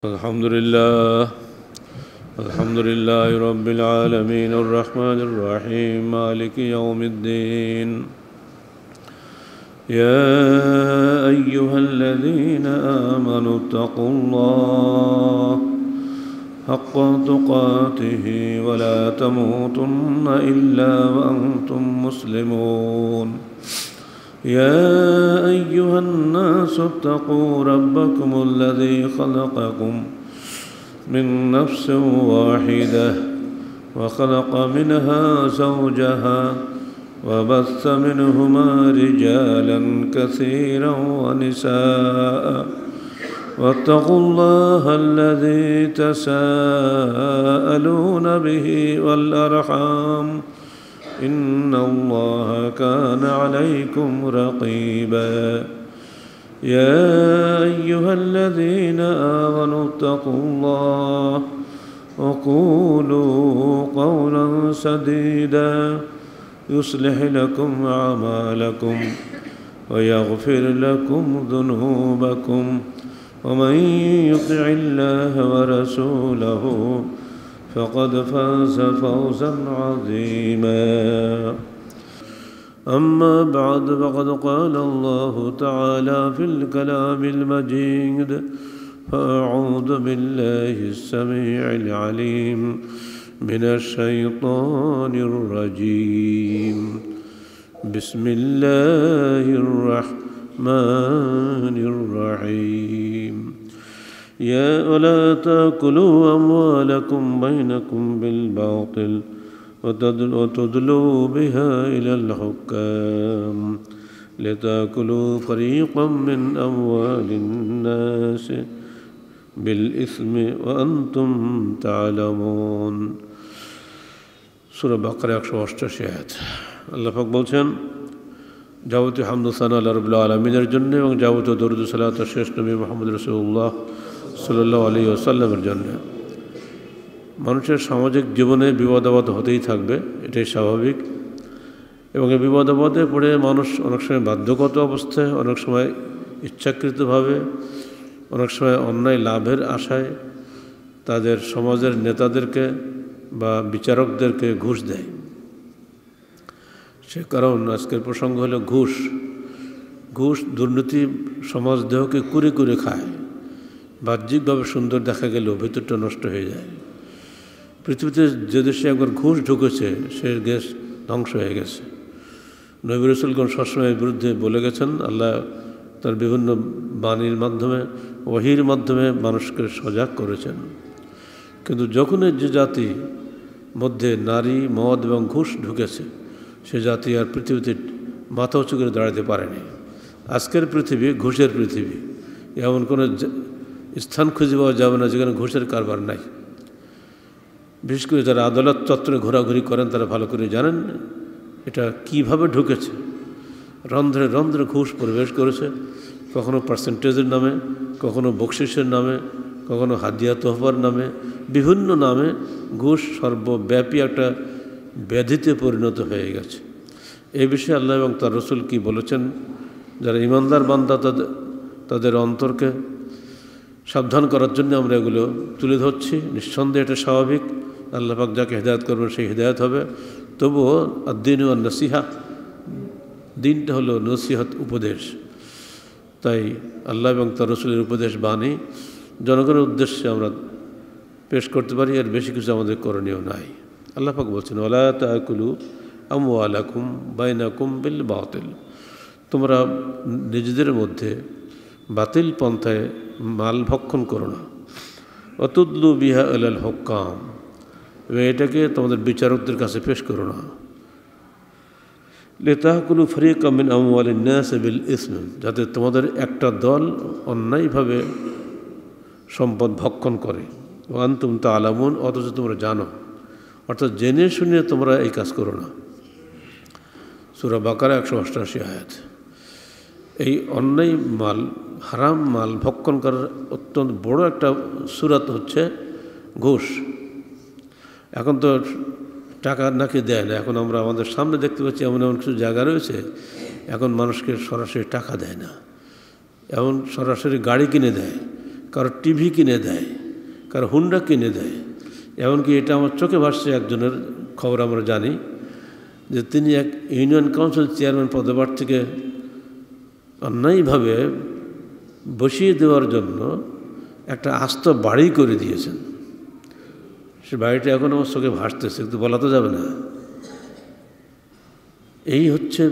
الحمد لله رب العالمين الرحمن الرحيم مالك يوم الدين يا أيها الذين آمنوا اتقوا الله حق تقاته ولا تموتن إلا وأنتم مسلمون يا أيها الناس اتقوا ربكم الذي خلقكم من نفس واحدة وخلق منها زوجها وبث منهما رجالا كثيرا ونساء واتقوا الله الذي تساءلون به والأرحام إن الله كان عليكم رقيبا يا أيها الذين آمنوا اتقوا الله وقولوا قولا سديدا يصلح لكم أعمالكم ويغفر لكم ذنوبكم ومن يطع الله ورسوله فقد فاز فوزا عظيما أما بعد فقد قال الله تعالى في الكلام المجيد فأعوذ بالله السميع العليم من الشيطان الرجيم بسم الله الرحمن الرحيم ولا تأكلوا أموالكم بينكم بالباطل وتدلوا بها إلى الحكام لتأكلوا فريقا من أموال الناس بالإثم وأنتم تعلمون সূরা বাকারা 188 আয়াত। আল্লাহ পাক বলছেন, যাবতীয় হামদ ও সানা আল্লাহ রাব্বুল আলামিনের জন্য এবং যাবতীয় দরুদ ও সালাত শেষ নবী মুহাম্মদ রাসূলুল্লাহ সাল্লাল্লাহু আলাইহি ওয়াসাল্লামের জন্য। মানুষের সামাজিক জীবনে বিপদ আপদ হতেই থাকবে, এটাই স্বাভাবিক। এবং এই বিপদ আপদে পড়ে মানুষ অনেক সময় বাধ্যগত অবস্থায়, অনেক সময় ইচ্ছাকৃতভাবে, অনেক সময় অন্যায় লাভের আশায় তাদের সমাজের নেতাদেরকে বা বিচারকদেরকে ঘুষ দেয়। সে কারণ আজকের প্রসঙ্গ হলো ঘুষ। দুর্নীতি সমাজ দেহকে কুরে কুরে খায়। বাহ্যিকভাবে সুন্দর দেখা গেলেও ভেতরটা নষ্ট হয়ে যায়। পৃথিবীতে যে দেশে একবার ঘুষ ঢুকেছে সে দেশ ধ্বংস হয়ে গেছে। নবী রাসূলগণ সবসময় এর বিরুদ্ধে বলে গেছেন। আল্লাহ তার বিভিন্ন বাণীর মাধ্যমে, ওহীর মাধ্যমে মানুষকে সজাগ করেছেন। কিন্তু যখন যে জাতি মধ্যে নারী, মদ এবং ঘুষ ঢুকেছে, সে জাতি আর পৃথিবীতে মাথা উঁচু করে দাঁড়াতে পারেনি। আজকের পৃথিবী ঘুষের পৃথিবী। এমন কোনো স্থান খুঁজে পাওয়া যাবে না যেখানে ঘুষের কারবার নাই। বিশেষ করে যারা আদালত চত্বরে ঘোরাঘুরি করেন তারা ভালো করে জানেন এটা কিভাবে ঢুকেছে। রন্ধ্রে রন্ধ্রে ঘুষ প্রবেশ করেছে। কখনো পার্সেন্টেজের নামে, কখনো বকশিসের নামে, কখনো হাদিয়া তোহফার নামে, বিভিন্ন নামে ঘুষ সর্বব্যাপী একটা ব্যাধিতে পরিণত হয়ে গেছে। এই বিষয়ে আল্লাহ এবং তার রসুল কি বলেছেন? যারা ইমানদার বান্দা তাদের অন্তরকে সাবধান করার জন্য আমরা এগুলো তুলে ধরছি। নিঃসন্দেহে এটা স্বাভাবিক। আল্লাহ পাক যাকে হিদায়াত করবেন সেই হিদায়াত হবে। তবুও আদ-দীন ওয়ান নসিহা, দিনটা হলো নসিহত, উপদেশ। তাই আল্লাহ এবং তার রসুলের উপদেশ বাণী জনগণের উদ্দেশ্যে আমরা পেশ করতে পারি, এর বেশি কিছু আমাদের করণীয় নাই। আল্লাহ পাক বলছেন, ওয়ালা তাকুলু আমওয়ালাকুম বাইনাকুম বিল বাতিল, তোমরা নিজেদের মধ্যে বাতিল পন্থায় মাল ভক্ষণ করো না। অতুদলু বিহা ইলাল হুক্কাম, এবং এটাকে তোমাদের বিচারকদের কাছে পেশ করো না। লিতাকুলু ফরিকাম মিন আমওয়ালিন নাস বিল ইসম, যাতে তোমাদের একটা দল অন্যায়ভাবে সম্পদ ভক্ষণ করে। ওয়া আনতুম তা'লামুন, অথচ তোমরা জানো। অর্থাৎ জেনে শুনে তোমরা এই কাজ করো না। সূরা বাকারা 188 আয়াত। এই অন্যায় মাল, হারাম মাল ভক্ষণ করার অত্যন্ত বড় একটা সূরাত হচ্ছে ঘুষ। এখন তো টাকা নাকি দেয় না। এখন আমরা আমাদের সামনে দেখতে পাচ্ছি এমন এমন কিছু জায়গা রয়েছে এখন মানুষকে সরাসরি টাকা দেয় না, এমন সরাসরি গাড়ি কিনে দেয়। কারো টিভি কিনে দেয়, কারো হুন্ডা কিনে দেয়। এমনকি এটা আমার চোখে ভাসছে, একজনের খবর আমরা জানি যে তিনি এক ইউনিয়ন কাউন্সিল চেয়ারম্যান পদভার থেকে অন্যায়ভাবে বসিয়ে দেওয়ার জন্য একটা আস্ত বাড়ি করে দিয়েছেন। সে বাড়িটা এখন আমার চোখে ভাসতেছে, কিন্তু বলা তো যাবে না। এই হচ্ছে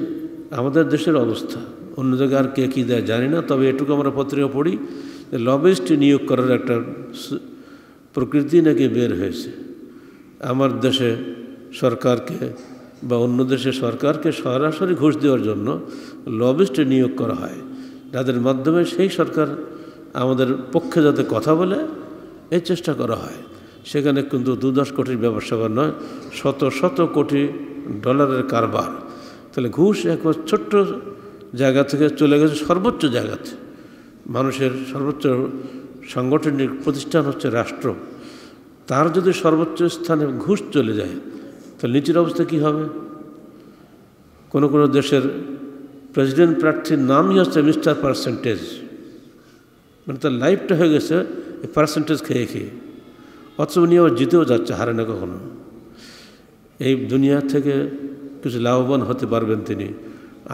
আমাদের দেশের অবস্থা। অন্য জায়গায় আর কে কী দেয় জানি না, তবে এটুকু আমরা পত্রিকা পড়ি যে লবিস্ট নিয়োগ করার একটা প্রকৃতি নাকি বের হয়েছে। আমার দেশে সরকারকে বা অন্য দেশের সরকারকে সরাসরি ঘুষ দেওয়ার জন্য লবিস্ট নিয়োগ করা হয়, যাদের মাধ্যমে সেই সরকার আমাদের পক্ষে যাতে কথা বলে এই চেষ্টা করা হয়। সেখানে কিন্তু 2-10 কোটির ব্যবসা নয়, শত শত কোটি ডলারের কারবার। তাহলে ঘুষ একবার ছোট্ট জায়গা থেকে চলে গেছে সর্বোচ্চ জায়গাতে। মানুষের সর্বোচ্চ সাংগঠনিক প্রতিষ্ঠান হচ্ছে রাষ্ট্র, তার যদি সর্বোচ্চ স্থানে ঘুষ চলে যায় তাহলে নিচের অবস্থা কী হবে? কোনো কোনো দেশের প্রেসিডেন্ট প্রার্থীর নামই হচ্ছে মিস্টার পার্সেন্টেজ, মানে তার লাইফটা হয়ে গেছে এই পার্সেন্টেজ খেয়ে খেয়ে, অথচ উনি আবার জিতেও যাচ্ছে, হারে না কখনো। এই দুনিয়া থেকে কিছু লাভবান হতে পারবেন তিনি,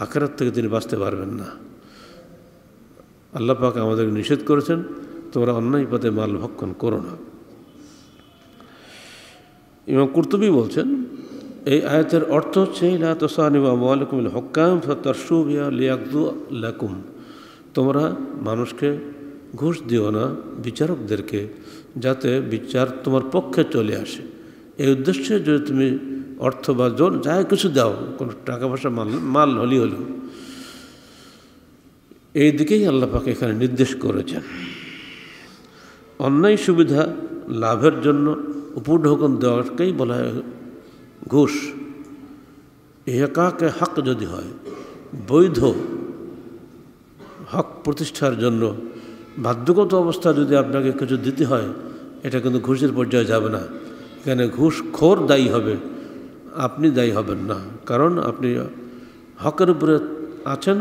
আখিরাত থেকে তিনি বাঁচতে পারবেন না। আল্লাহ পাক আমাদের নিষেধ করেছেন, তোমরা অন্যায় পথে মাল ভক্ষণ করো না। ইমাম কুরতুবী বলছেন এই আয়াতের অর্থ হচ্ছে লা তুসানিবু আমওয়ালাকুমুল হুক্কাম ফাতারশু বিহা লিয়াকযু লাকুম, তোমরা মানুষকে ঘুষ দিও না, বিচারকদেরকে, যাতে বিচার তোমার পক্ষে চলে আসে। এই উদ্দেশ্যে যদি তুমি অর্থ বা জোর যাই কিছু দাও, কোনো টাকা পয়সা মাল হলি হলো, এই দিকেই আল্লাহ পাক এখানে নির্দেশ করেছেন। অন্যায় সুবিধা লাভের জন্য উপঢৌকন দেওয়াকেই বলা হয় ঘুষ। ইহকাকে হক যদি হয়, বৈধ হক প্রতিষ্ঠার জন্য বাধ্যগত অবস্থা যদি আপনাকে কিছু দিতে হয়, এটা কিন্তু ঘুষের পর্যায়ে যাবে না। এখানে ঘুষখোর দায়ী হবে, আপনি দায়ী হবেন না, কারণ আপনি হকের উপরে আছেন।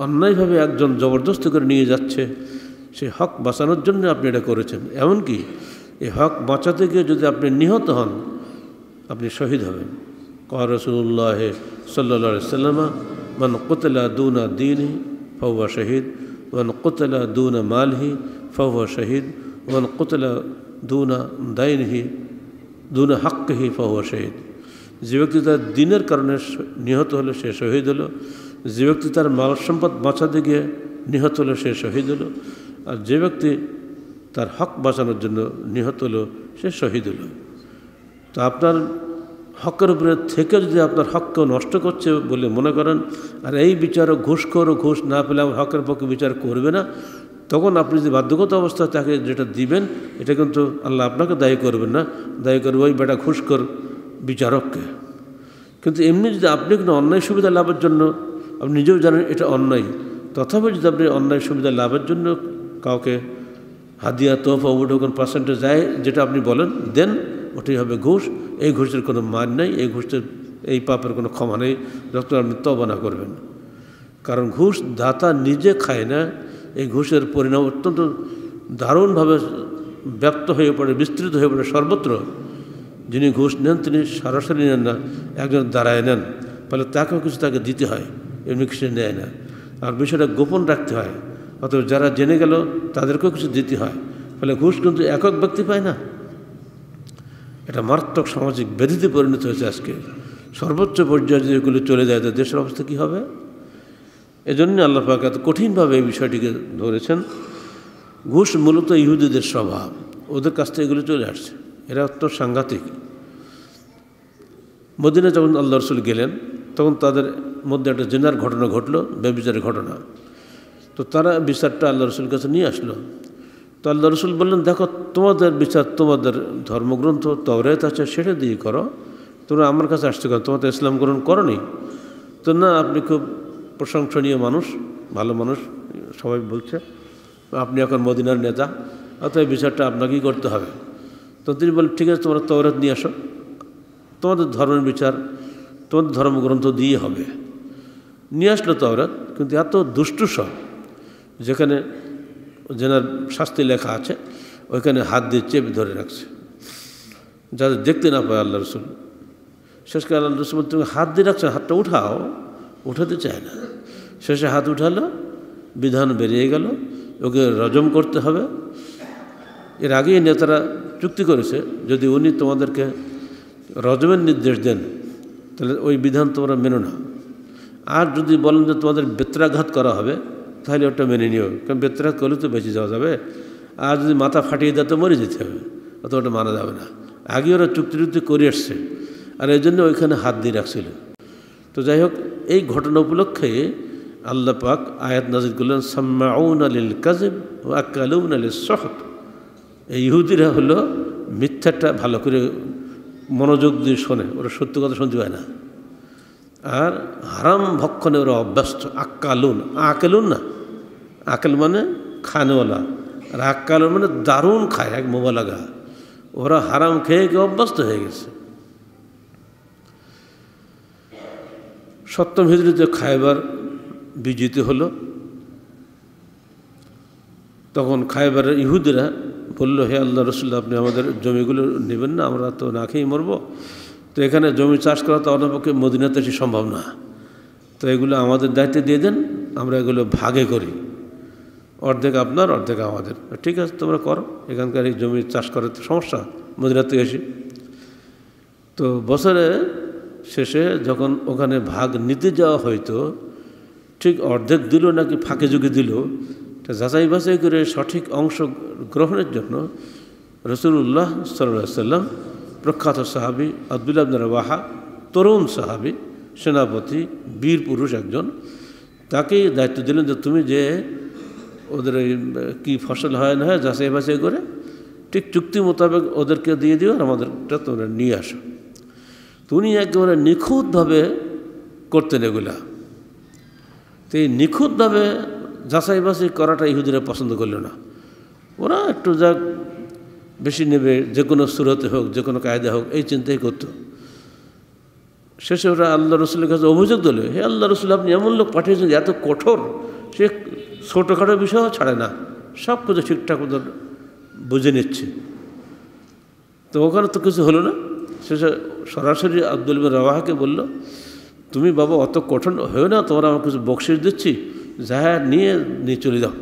অন্যায়ভাবে একজন জবরদস্তি করে নিয়ে যাচ্ছে, সেই হক বাঁচানোর জন্য আপনি এটা করেছেন। এমনকি এই হক বাঁচাতে গিয়ে যদি আপনি নিহত হন, আপনি শহীদ হবেন। ক্বালা রাসূলুল্লাহ সাল্লাল্লাহু আলাইহি ওয়াসাল্লাম মান কুতিলা দুনা দীনিহি ফাহুয়া শহীদ, ওয়ান কুতিলা দুনা মালিহি ফাহুয়া শহীদ, ওয়ান কুতিলা দুনা দাইনিহি দুনা হাক্কিহি ফাহুয়া শহীদ। যে ব্যক্তি তার দিনের কারণে নিহত হলো সে শহীদ হলো, যে ব্যক্তি তার মাল সম্পদ বাঁচাতে গিয়ে নিহত হলো সে শহীদ হলো, আর যে ব্যক্তি তার হক বাঁচানোর জন্য নিহত হলো সে শহীদ হলো। তো আপনার হকের উপরে থেকে যদি আপনার হককে নষ্ট করছে বলে মনে করেন, আর এই বিচারও ঘুষখোর ঘুষ না পেলে আমার হকের পক্ষে বিচার করবে না, তখন আপনি যদি বাধ্যগত অবস্থায় তাকে যেটা দিবেন, এটা কিন্তু আল্লাহ আপনাকে দায়ী করবেন না, দায়ী করবে ওই বেটা ঘুষখোর বিচারককে। কিন্তু এমনি যদি আপনি কোনো অন্যায় সুবিধা লাভের জন্য, আপনি নিজেও জানেন এটা অন্যায়, তথাপি যদি আপনি অন্যায় সুবিধা লাভের জন্য কাউকে হাদিয়া, তোহফা, উপঢৌকন, পার্সেন্টেজ যায় যেটা আপনি বলেন দেন, ওটাই হবে ঘুষ। এই ঘুষের কোনো মান নেই, এই ঘুষের এই পাপের কোনো ক্ষমা নেই যত আপনি তওবা না করবেন। কারণ ঘুষ দাতা নিজে খায় না, এই ঘুষের পরিণাম অত্যন্ত দারুণভাবে ব্যাপ্ত হয়ে পড়ে, বিস্তৃত হয়ে পড়ে সর্বত্র। যিনি ঘুষ নেন তিনি সরাসরি নেন না, একজন দাঁড়ায় নেন, ফলে তাকেও কিছু তাকে দিতে হয়, এমনি কিছু নেয় না। আর বিষয়টা গোপন রাখতে হয়, অথবা যারা জেনে গেল তাদেরকেও কিছু দিতে হয়। ফলে ঘুষ কিন্তু একক ব্যক্তি পায় না, এটা মারাত্মক সামাজিক ব্যাধিতে পরিণত হয়েছে আজকে। সর্বোচ্চ পর্যায়ে যদি এগুলো চলে যায় তো দেশের অবস্থা কী হবে? এজন্য আল্লাহ পাক এত কঠিনভাবে এই বিষয়টিকে ধরেছেন। ঘুষ মূলত ইহুদিদের স্বভাব, ওদের কাছ থেকে এগুলো চলে আসছে, এরা অত্যন্ত সাংঘাতিক। মদিনা যখন আল্লাহ রসুল গেলেন তখন তাদের মধ্যে একটা জেনার ঘটনা ঘটলো, ব্যভিচারের ঘটনা। তো তারা বিচারটা আল্লাহ রসুলের কাছে নিয়ে আসলো। তো আল্লাহ রসুল বললেন, দেখো তোমাদের বিচার তোমাদের ধর্মগ্রন্থ তাওরাত আছে, সেটা দিয়ে করো, তোমরা আমার কাছে আসতে করো, তোমাদের ইসলাম গ্রহণ করো নি। তো না, আপনি খুব প্রশংসনীয় মানুষ, ভালো মানুষ, সবাই বলছে, আপনি এখন মদিনার নেতা, অতএব বিচারটা আপনাকেই করতে হবে। তো তিনি বলেন, ঠিক আছে, তোমরা তাওরাত নিয়ে আসো, তোমাদের ধর্মের বিচার তোমাদের ধর্মগ্রন্থ দিয়ে হবে। নিয়ে আসলো তাওরাত, কিন্তু এত দুষ্টু সব, যেখানে যেনার শাস্তি লেখা আছে ওইখানে হাত দিয়ে চেপে ধরে রাখছে, যাতে দেখতে না পায় আল্লাহ রসুল। শেষকে আল্লাহ রসুল তুমি হাত দিয়ে রাখছেন, হাতটা উঠাও, উঠাতে চায় না। শেষে হাত উঠালো, বিধান বেরিয়ে গেল, ওকে রজম করতে হবে। এর আগেই নেতারা চুক্তি করেছে, যদি উনি তোমাদেরকে রজমের নির্দেশ দেন তাহলে ওই বিধান তোমরা মেনো না, আর যদি বলেন যে তোমাদের বেত্রাঘাত করা হবে তাহলে ওটা মেনে নিও, কারণ বেত্রাঘাত করলে তো বেঁচে যাওয়া যাবে, আর যদি মাথা ফাটিয়ে দেয় তো মরে যেতে হবে, অত ওটা মানা যাবে না। আগে ওরা চুক্তি করে আসছে, আর এই জন্য ওইখানে হাত দিয়ে রাখছিল। তো যাই হোক, এই ঘটনা উপলক্ষে আল্লাহ পাক আয়াত নাজিল করলেন সাম্মাউনা লিল কাযিব ওয়া আকালুনা লিস সুহত। এই ইহুদিরা হলো মিথ্যাটা ভালো করে মনোযোগ দিয়ে শোনে, ওরা সত্য কথা শুনতে পায় না, আর হারাম ভক্ষণে ওরা অভ্যস্ত। আকালুন, আকেলুন না, আকেল মানে খানেওয়ালা, আর আকালুন মানে দারুণ খায়, এক মোবালাগা। ওরা হারাম খেয়ে অভ্যস্ত হয়ে গেছে। 7ম হিজরিতে খায়বার বিজিত হলো। তখন খায়বারের ইহুদিরা বলল, হে আল্লাহ রসুল, আপনি আমাদের জমিগুলো নেবেন না, আমরা তো না খেয়েই মরবো। তো এখানে জমি চাষ করা তো আমাদের পক্ষে মদিনাতে সম্ভব না, তো এগুলো আমাদের দায়িত্বে দিয়ে দেন, আমরা এগুলো ভাগে করি, অর্ধেক আপনার অর্ধেক আমাদের। ঠিক আছে, তোমরা করো, এখানকার এই জমি চাষ করার তো সমস্যা মদিনাতে এসে। তো বছরে শেষে যখন ওখানে ভাগ নিতে যাওয়া হয়তো, ঠিক অর্ধেক দিল নাকি ফাঁকে যুগে দিল, যাচাই বাছাই করে সঠিক অংশ গ্রহণের জন্য রাসূলুল্লাহ সাল্লাল্লাহু আলাইহি ওয়াসাল্লাম প্রখ্যাত সাহাবী আব্দুল্লাহ ইবনে রাওয়াহা, তরুণ সাহাবী, সেনাপতি, বীর পুরুষ একজন, তাকেই দায়িত্ব দিলেন যে তুমি যে ওদের ওই কী ফসল হয় না হয় যাচাই বাছাই করে ঠিক চুক্তি মোতাবেক ওদেরকে দিয়ে দিও, আর আমাদেরটা তোমরা নিয়ে আসো। তো উনি একেবারে নিখুঁতভাবে করতেন এগুলা। তো এই নিখুঁতভাবে যাচাই বাছাই করাটা ইহুদিরা পছন্দ করলো না। ওরা একটু যা বেশি নেবে, যে কোনো সুরতে হোক, যে কোনো কায়দা হোক, এই চিন্তাই করত। শেষে ওরা আল্লাহ রসুলের কাছে অভিযোগ দিল, হে আল্লাহ রসুল, আপনি এমন লোক পাঠিয়েছেন এত কঠোর, সে ছোটোখাটো বিষয়ও ছাড়ে না, সব কিছু ঠিকঠাক ওদের বুঝে নিচ্ছে। তো ওখানে তো কিছু হলো না। শেষে সরাসরি আব্দুল ইবনে রাওয়াহাকে বলল, তুমি বাবা অত কঠোর হয়েও না, তোমরা আমার কিছু বকশিশ দিচ্ছি, যা নিয়ে চলে যাও।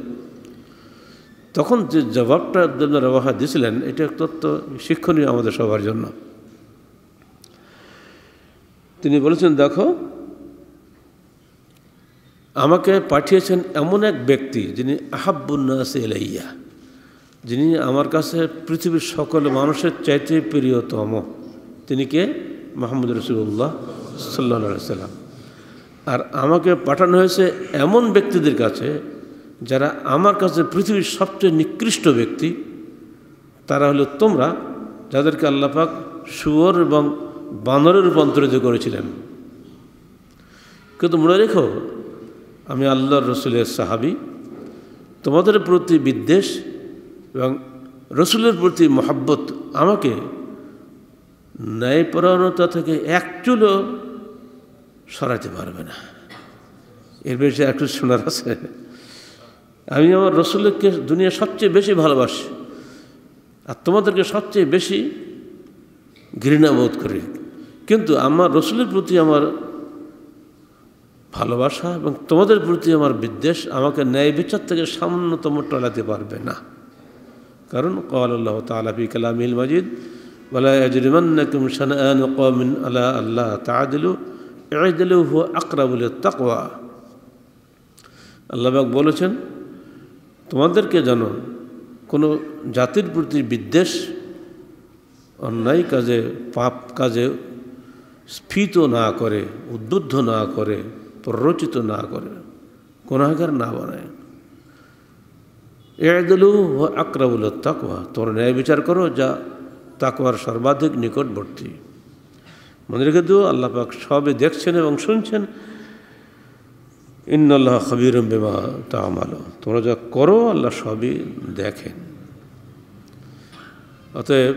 তখন যে জবাবটা আব্দুল ইবনে রাওয়াহা দিয়েছিলেন, এটা অত্যন্ত শিক্ষণীয় আমাদের সবার জন্য। তিনি বলেছেন, দেখো, আমাকে পাঠিয়েছেন এমন এক ব্যক্তি যিনি আহাব্বুন নাস ইলাইয়া, যিনি আমার কাছে পৃথিবীর সকল মানুষের চাইতে প্রিয়তম। তিনি কে? মুহাম্মদ রাসূলুল্লাহ সাল্লাল্লাহু আলাইহি ওয়াসাল্লাম। আর আমাকে পাঠানো হয়েছে এমন ব্যক্তিদের কাছে যারা আমার কাছে পৃথিবীর সবচেয়ে নিকৃষ্ট ব্যক্তি। তারা হলো তোমরা, যাদেরকে আল্লাহ পাক শুয়োর এবং বানরে রূপান্তরিত করেছিলেন। কিন্তু মনে রেখো, আমি আল্লাহর রসুলের সাহাবী, তোমাদের প্রতি বিদ্বেষ এবং রসুলের প্রতি মহাব্বত আমাকে ন্যায়পরায়ণতা থেকে এক চুলও সরাতে পারবে না। এর বেশি একটু শোনার আছে? আমি আমার রসুলকে দুনিয়া সবচেয়ে বেশি ভালোবাসি, আর তোমাদেরকে সবচেয়ে বেশি ঘৃণা বোধ করি, কিন্তু আমার রসুলের প্রতি আমার ভালোবাসা এবং তোমাদের প্রতি আমার বিদ্বেষ আমাকে ন্যায় বিচার থেকে সামান্যতম টলাতে পারবে না। কারণ ক্বাল আল্লাহু তাআলা ফি কালামিল মাজিদ, ওয়ালা ইয়াজরিমান্নাকুম শানাআনু কওমিন আলা আল্লা তা'দিলু ই'দিলু হুয়া আকরাবু লিত-তাকওয়া। আল্লাহ পাক বলেছেন, তোমাদেরকে যেন কোনো জাতির প্রতি বিদ্বেষ, অন্যায় কাজে, পাপ কাজে স্ফীত না করে, উদ্বুদ্ধ না করে, প্ররোচিত না করে, গুনাহগার না বানায়। ই'দিলু হুয়া আকরাবু লিত-তাকওয়া, তোমরা ন্যায় বিচার করো, যা তাকওয়ার সর্বাধিক নিকটবর্তী। মনে রেখে দিও, আল্লাহ পাক সবই দেখছেন এবং শুনছেন। ইন্নাল্লাহা খাবীরুম বিমা তা'মালুন, তোমরা যা করো আল্লাহ সবই দেখেন। অতএব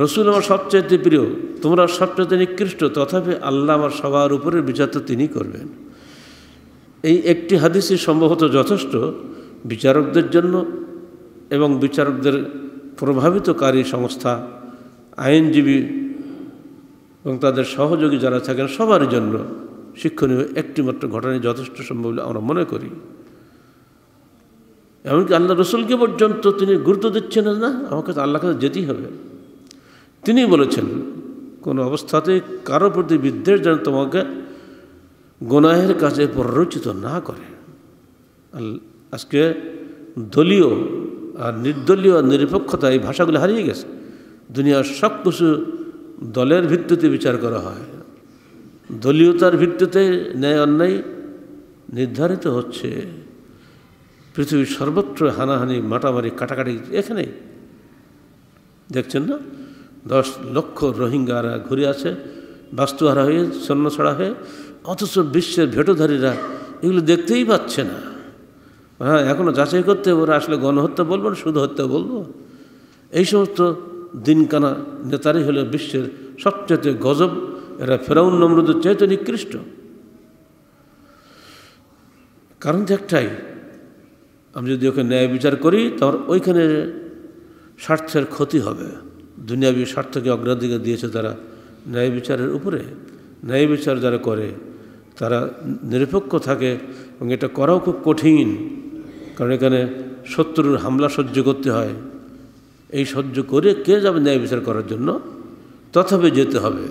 রসুল আমার সবচাইতে প্রিয়, তোমরা সবচাইতে নিকৃষ্ট, তথাপি আল্লাহ আমার সবার উপরের বিচার তো তিনি করবেন। এই একটি হাদিসই সম্ভবত যথেষ্ট বিচারকদের জন্য এবং বিচারকদের প্রভাবিতকারী সংস্থা, আইনজীবী এবং তাদের সহযোগী যারা থাকেন সবার জন্য শিক্ষণীয় একটিমাত্র ঘটনায় যথেষ্ট সম্ভব বলে আমরা মনে করি। এমনকি আল্লাহ রসুলকে পর্যন্ত তিনি গুরুত্ব দিচ্ছেন না, আমাকে তো আল্লাহর কাছে যেতেই হবে। তিনি বলেছেন কোনো অবস্থাতে কারো প্রতি বিদ্বেষ যেন তোমাকে গুনাহের কাছে প্ররোচিত না করে। আজকে দলীয় আর নির্দলীয় নিরপেক্ষতা এই ভাষাগুলো হারিয়ে গেছে। দুনিয়ার সব কিছু দলের ভিত্তিতে বিচার করা হয়, দলীয়তার ভিত্তিতে ন্যায় অন্যায় নির্ধারিত হচ্ছে। পৃথিবীর সর্বত্র হানাহানি, মাটামারি, কাটাকাটি এখানে দেখছেন না? 10 লক্ষ রোহিঙ্গারা ঘুরে আছে বাস্তুহারা হয়ে, ছন্ন ছড়া হয়ে, অথচ বিশ্বের ভেটোধারীরা এগুলো দেখতেই পাচ্ছে না। হ্যাঁ, এখনও যাচাই করতে ওরা আসলে গণহত্যা বলবো না শুধু হত্যা বলবো। এই সমস্ত দিনকানা নেতারাই হলো বিশ্বের সবচেয়ে গজব। এরা ফেরাউন নমরুদের চাইতে নিকৃষ্ট। কারণ তো একটাই, আমি যদি ওকে ন্যায় বিচার করি তাহলে ওইখানে স্বার্থের ক্ষতি হবে। দুনিয়াবী স্বার্থকে অগ্রাধিকার দিয়েছে তারা ন্যায় বিচারের উপরে। ন্যায় বিচার যারা করে তারা নিরপেক্ষ থাকে এবং এটা করাও খুব কঠিন, কারণ এখানে শত্রুর হামলা সহ্য করতে হয়। এই সহ্য করে কে যাবে ন্যায় বিচার করার জন্য? তথাপি যেতে হবে।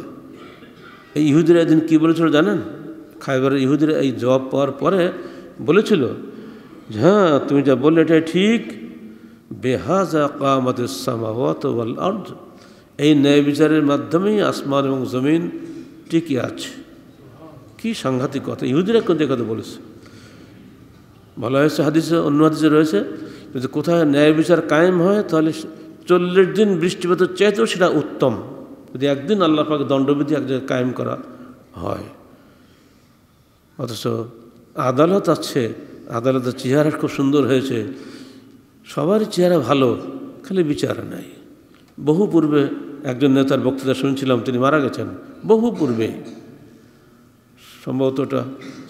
এই ইহুদিরা একদিন কী বলেছিল জানেন? খায়বারের ইহুদিরা এই জবাব পাওয়ার পরে বলেছিল যে হ্যাঁ, তুমি যা বললে এটাই ঠিক, বেহাজা কামাতিস সামাওয়াত ওয়াল আরদ, এই ন্যায় বিচারের মাধ্যমেই আসমান এবং জমিন টিকে আছে। কি সাংঘাতিক কথা! ইহুদিরা কোন কথা বলেছে? বলা হয়েছে হাদিসে, অন্য হাদিসে রয়েছে, যদি কোথায় ন্যায় বিচার কায়েম হয় তাহলে 40 দিন বৃষ্টিপাতের চাইতেও সেটা উত্তম, যদি একদিন আল্লাহ পাক দণ্ডবিধি এক জায়গায় কায়েম করা হয়। অথচ আদালত আছে, আদালতের চেহারা খুব সুন্দর হয়েছে, সবারই চেহারা ভালো, খালি বিচার নাই। বহু পূর্বে একজন নেতার বক্তৃতা শুনছিলাম, তিনি মারা গেছেন বহু পূর্বে, সম্ভবত ওটা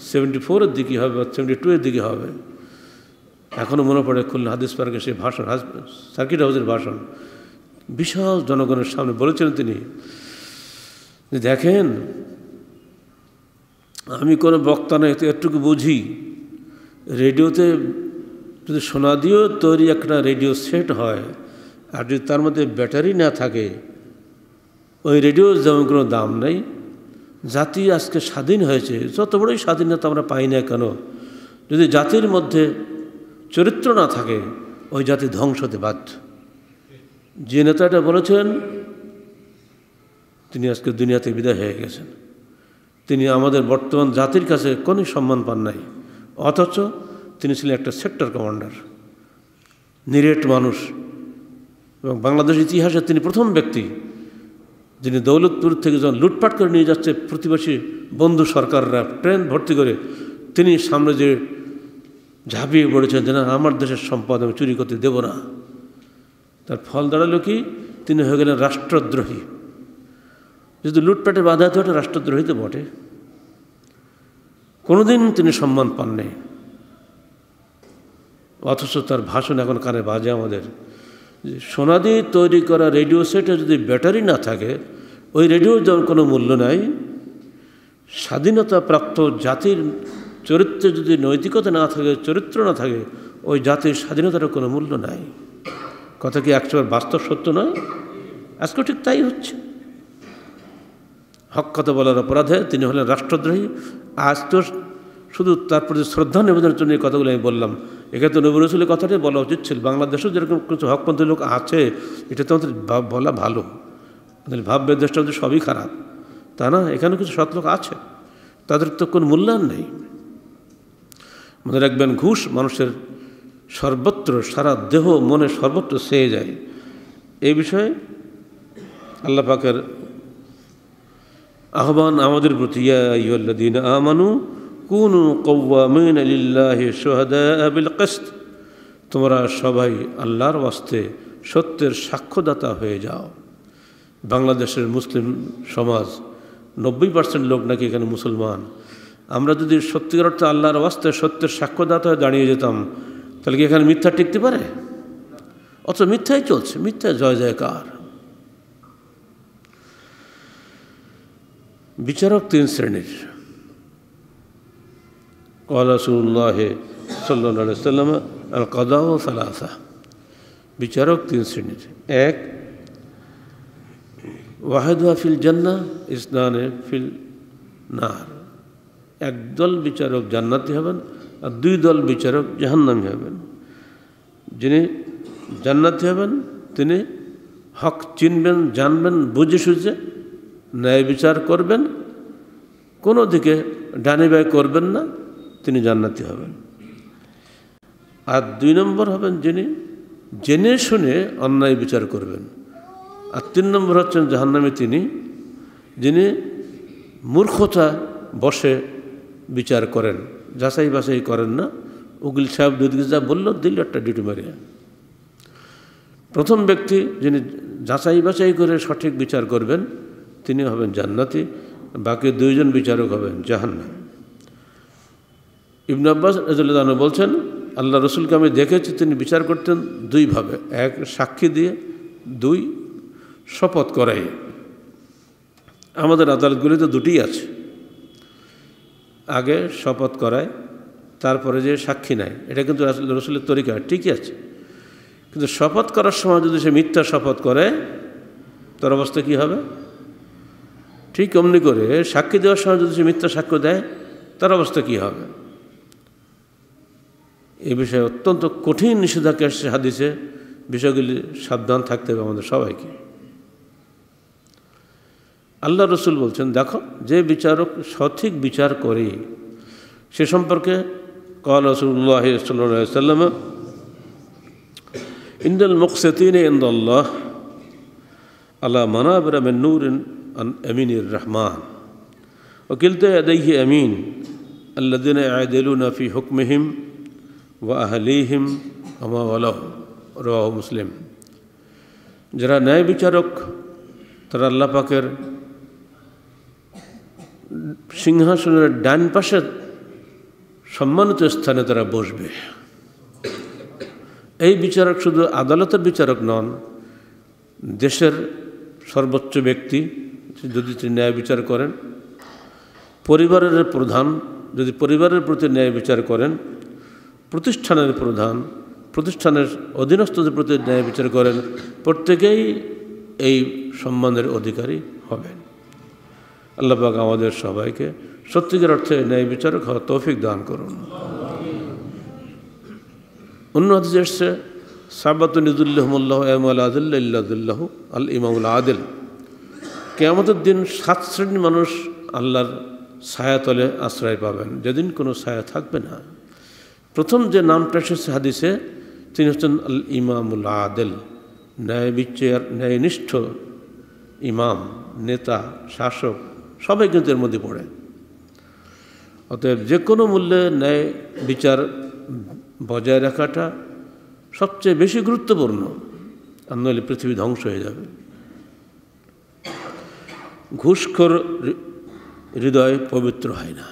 74-এর দিকে হবে বা 72-এর দিকে হবে। এখনও মনে পড়ে খুলনা হাদিস পার্কে সেই ভাষণ, সার্কিট হাউসের ভাষণ, বিশাল জনগণের সামনে বলেছিলেন তিনি, দেখেন আমি কোনো বক্তা নয়, এটুকু বুঝি, রেডিওতে যদি সোনা দিয়েও তৈরি একটা রেডিও সেট হয় আর যদি তার মধ্যে ব্যাটারি না থাকে, ওই রেডিওর যেমন কোনো দাম নেই। জাতি আজকে স্বাধীন হয়েছে, যত বড়ই স্বাধীনতা আমরা পাই না কেন, যদি জাতির মধ্যে চরিত্র না থাকে ওই জাতি ধ্বংস হতে বাধ্য। যে নেতাটা বলেছেন তিনি আজকে দুনিয়াতে বিদায় হয়ে গেছেন। তিনি আমাদের বর্তমান জাতির কাছে কোনো সম্মান পান নাই, অথচ তিনি ছিলেন একটা সেক্টর কমান্ডার, নিরেট মানুষ, এবং বাংলাদেশ ইতিহাসে তিনি প্রথম ব্যক্তি যিনি দৌলতপুর থেকে যখন লুটপাট করে নিয়ে যাচ্ছে প্রতিবেশী বন্ধু সরকাররা ট্রেন ভর্তি করে, তিনি সামনে যে ঝাঁপিয়ে পড়েছেন যে না, আমার দেশের সম্পদ আমি চুরি করতে দেব না। তার ফল দাঁড়ালো কি? তিনি হয়ে গেলেন রাষ্ট্রদ্রোহী। যদি লুটপাটে বাধা হতো একটা রাষ্ট্রদ্রোহী তো বটে। কোনোদিন তিনি সম্মান পান নাই, অথচ তার ভাষণ এখন কানে বাজে আমাদের। সোনা দিয়ে তৈরি করা রেডিও সেটে যদি ব্যাটারি না থাকে, ওই রেডিওর যেমন কোনো মূল্য নাই, স্বাধীনতা প্রাপ্ত জাতির চরিত্রে যদি নৈতিকতা না থাকে, চরিত্র না থাকে, ওই জাতির স্বাধীনতার কোনো মূল্য নাই। কথা কি 100% বাস্তব সত্য নয়? আজকেও ঠিক তাই হচ্ছে। হক কথা বলার অপরাধে তিনি হলেন রাষ্ট্রদ্রোহী। আজ তো শুধু তার প্রতি শ্রদ্ধা নিবেদনের জন্য এই কথাগুলো আমি বললাম। এখানে তো নবী রাসূলের কথাটাই বলা উচিত ছিল। বাংলাদেশেও যেরকম কিছু হকপন্থী লোক আছে, এটা তো আমাদের বলা ভালো। ভাব বিদ্বেষটা আমাদের সবই খারাপ তা না, এখানে কিছু সৎ লোক আছে, তাদের তো কোনো মূল্যায়ন নেই। মনে রাখবেন, ঘুষ মানুষের সর্বত্র, সারা দেহ মনে সর্বত্র সেয়ে যায়। এই বিষয়ে আল্লাহ পাকের আহ্বান আমাদের প্রতি, ইয়া আইয়ুহাল্লাযীনা আমানু কুনু কওয়ামিনা লিল্লাহি শুহাদাআ বিল কিসত, তোমরা সবাই আল্লাহর ওয়াস্তে সত্যের সাক্ষ্যদাতা হয়ে যাও। বাংলাদেশের মুসলিম সমাজ 90% লোক নাকি এখানে মুসলমান। আমরা যদি সত্যিকার অর্থে আল্লাহর ওয়াস্তে সত্যের সাক্ষ্যদাতা হয়ে দাঁড়িয়ে যেতাম, তা তাহলে কি এখানে মিথ্যা টিকতে পারে? অথচ মিথ্যাই চলছে, মিথ্যা জয় জয়কার। বিচারক তিন শ্রেণীর। ক্বালা রাসূলুল্লাহ সাল্লাল্লাহু আলাইহি ওয়াসাল্লাম আল কাদা সালাসা, বিচারক তিন শ্রেণীর। এক, ওয়াহিদুহা ফিল জান্নাহ ইসনানে ফিল নার, একদল বিচারক জান্নাতি হবেন আর দুই দল বিচারক জাহান্নামী হবেন। যিনি জান্নাতি হবেন তিনি হক চিনবেন, জানবেন, বুঝে সুঝে ন্যায় বিচার করবেন, কোনো দিকে ডানে বাঁয়ে করবেন না, তিনি জান্নাতি হবেন। আর দুই নম্বর হবেন যিনি জেনে শুনে অন্যায় বিচার করবেন। আর তিন নম্বর হচ্ছেন জাহান্নামী তিনি, যিনি মূর্খতা বসে বিচার করেন, যাচাই বাছাই করেন না, উকিল সাহেব দুদিকে যা বললো দিল একটা ডিউটি মারিয়া। প্রথম ব্যক্তি যিনি যাচাই বাছাই করে সঠিক বিচার করবেন তিনি হবেন জান্নাতি, বাকি দুইজন বিচারক হবেন জাহান্নামী। ইবনে আব্বাস রাদিয়াল্লাহু আনহু বলছেন, আল্লাহ রসুলকে আমি দেখেছি তিনি বিচার করতেন দুইভাবে, এক সাক্ষী দিয়ে, দুই শপথ করাই। আমাদের আদালতগুলিতে দুটিই আছে, আগে শপথ করায় তারপরে যে সাক্ষী নেয়, এটা কিন্তু রসুলের তরিকা, ঠিকই আছে। কিন্তু শপথ করার সময় যদি সে মিথ্যা শপথ করে তার অবস্থা কী হবে? ঠিক অমনি করে সাক্ষী দেওয়ার সময় যদি সে মিথ্যা সাক্ষ্য দেয় তার অবস্থা কী হবে? এই বিষয়ে অত্যন্ত কঠিন নিষেধাজ্ঞা এসেছে হাদিসে, বিষয়গুলি সাবধান থাকতে হবে আমাদের সবাইকে। আল্লাহ রসুল বলছেন, দেখো যে বিচারক সঠিক বিচার করে সে সম্পর্কে ক্বালা রাসূলুল্লাহ সাল্লাল্লাহু আলাইহি ওয়াসাল্লাম ইন্দাল মুকসিতিনা ইনদাল্লাহ আলা মানাবিরা মিন নূরিন আন আমিনির রহমান ওয়া কিলতা ইয়াদাইহি আমিন আল্লাযিনা ইয়াদিলুনা ফি হুকমিহিম ওয়া আহলিহিম ওয়া মা ওয়ালাহু, রাওয়াহু মুসলিম। যারা ন্যায় বিচারক তারা আল্লাহ পাকের সিংহাসনের ডান পাশে সম্মানিত স্থানে তারা বসবে। এই বিচারক শুধু আদালতের বিচারক নন, দেশের সর্বোচ্চ ব্যক্তি যদি তিনি ন্যায় বিচার করেন, পরিবারের প্রধান যদি পরিবারের প্রতি ন্যায় বিচার করেন, প্রতিষ্ঠানের প্রধান প্রতিষ্ঠানের অধীনস্থদের প্রতি ন্যায় বিচার করেন, প্রত্যেকেই এই সম্মানের অধিকারী হবেন। আল্লাহ পাক আমাদের সবাইকে সত্যিকার অর্থে ন্যায় বিচারক হওয়ার তৌফিক দান করুন। অন্য হাদিসে এসেছে, সাবাতুন ইযুল্লুহুমুল্লাহু ইয়াওমা লা যিল্লা ইল্লা যিল্লাহু আল ইমামুল আদিল। কিয়ামতের দিন 7 শ্রেণীর মানুষ আল্লাহর ছায়াতলে আশ্রয় পাবেন, যেদিন কোনো ছায়া থাকবে না। প্রথম যে নামটা এসেছে হাদিসে তিনি হচ্ছেন আল ইমামুল আদিল, ন্যায় বিচার ন্যায়নিষ্ঠ ইমাম, নেতা, শাসক সবাই কিন্তু এর মধ্যে পড়ে। অতএব যে কোনো মূল্যে ন্যায় বিচার বজায় রাখাটা সবচেয়ে বেশি গুরুত্বপূর্ণ, আর নইলে পৃথিবী ধ্বংস হয়ে যাবে। ঘুষখোর হৃদয় পবিত্র হয় না,